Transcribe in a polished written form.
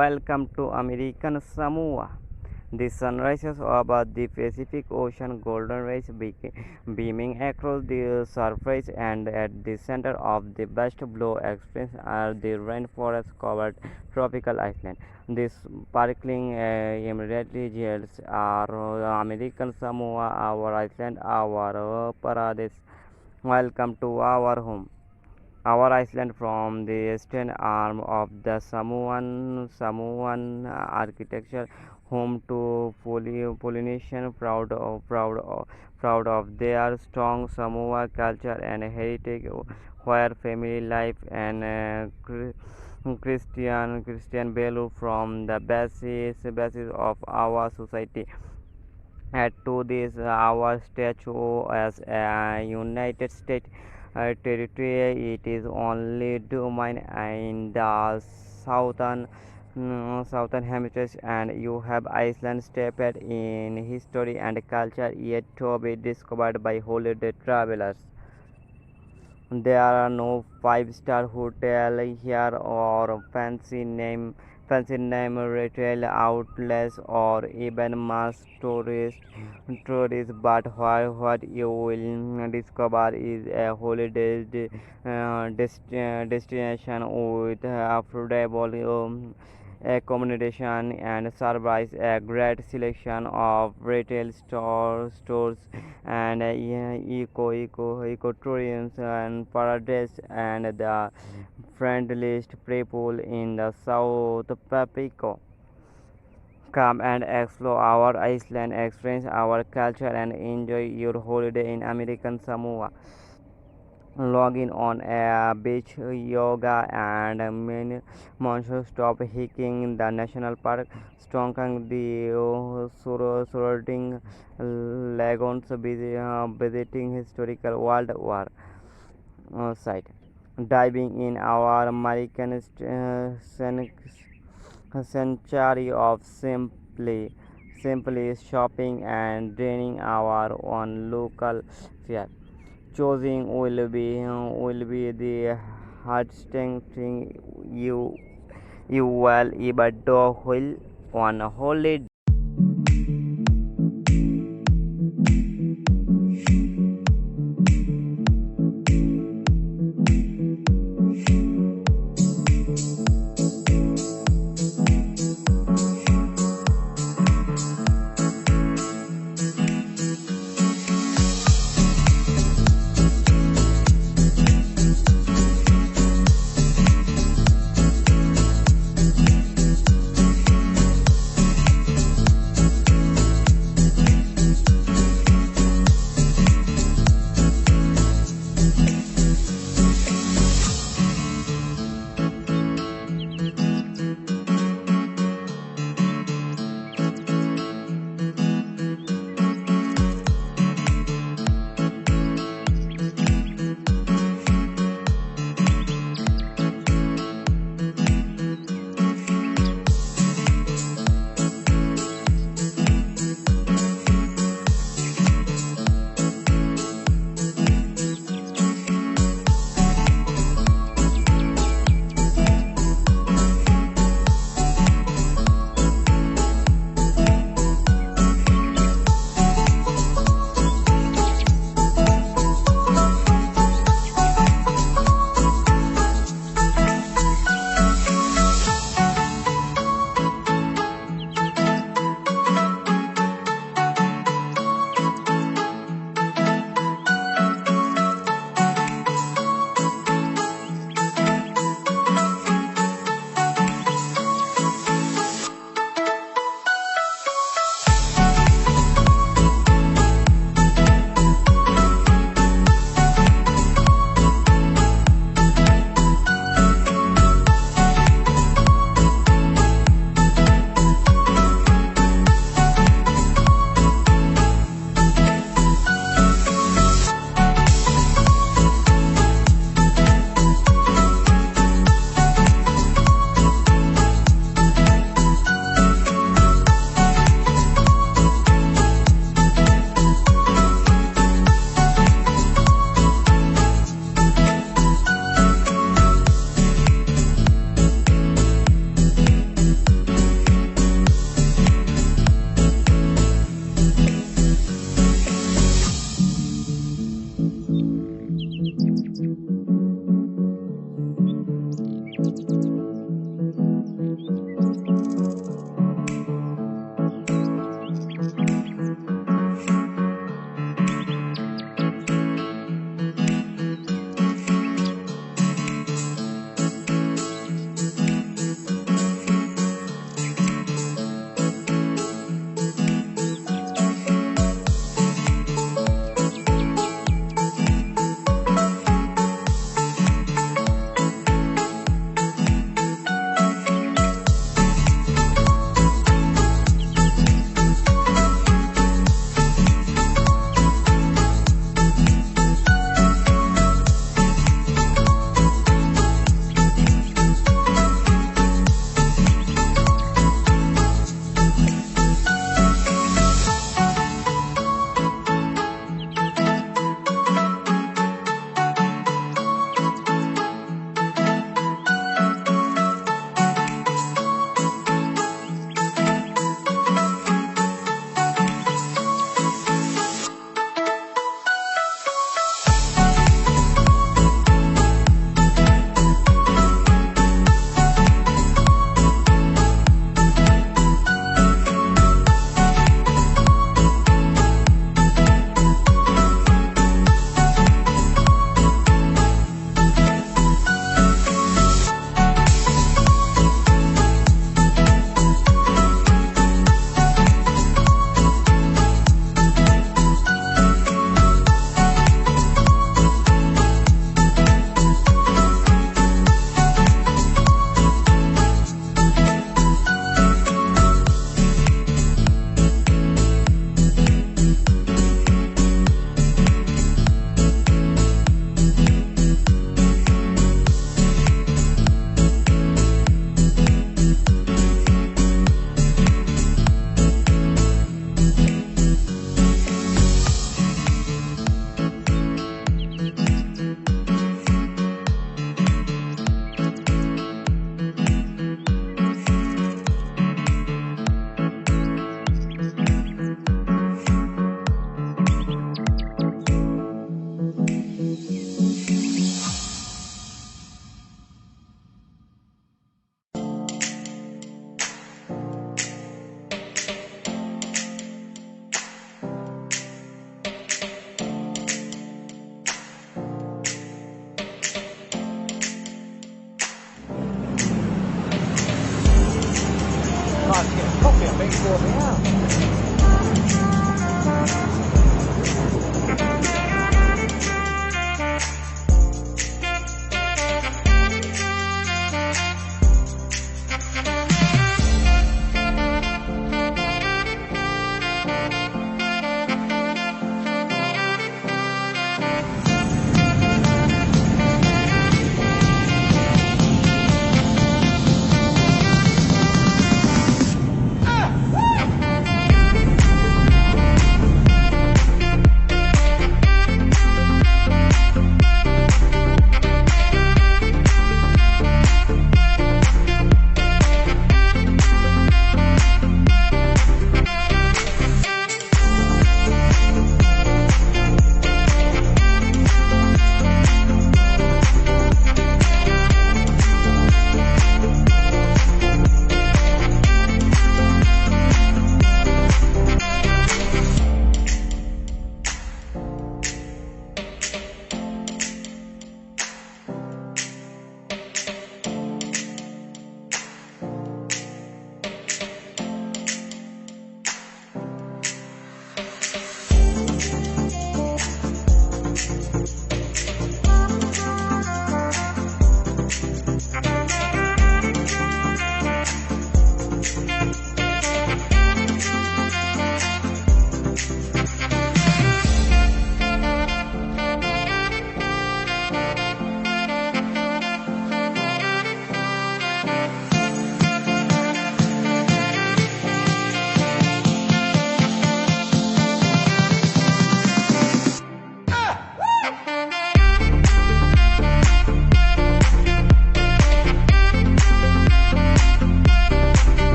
Welcome to American Samoa. The sun rises above the Pacific Ocean, golden rays beaming across the surface, and at the center of the best blue experience are the rainforest covered tropical island. These sparkling immediately jewels are American Samoa, our island, our paradise. Welcome to our home. Our island from the eastern arm of the Samoan architecture, home to Polynesian, proud of their strong Samoa culture and heritage, where family life and Christian value from the basis of our society. Add to this our statue as a United States territory. It is only domain in the southern hemisphere, and you have Iceland steeped in history and culture yet to be discovered by holiday travelers. There are no five-star hotel here or fancy name retail outlets or even mass tourists, but what you will discover is a holiday destination with affordable accommodation and service, a great selection of retail stores and ecotourism and paradise, and the friendliest people in the South Pacific. Come and explore our island, experience our culture, and enjoy your holiday in American Samoa. Log in on a beach yoga and many monster stop hiking in the national park, stonking the surrounding lagoons, visiting historical World War site, diving in our American century of simply shopping and draining our own local fare. Choosing will be the hardest thing you will ever do while on a holiday.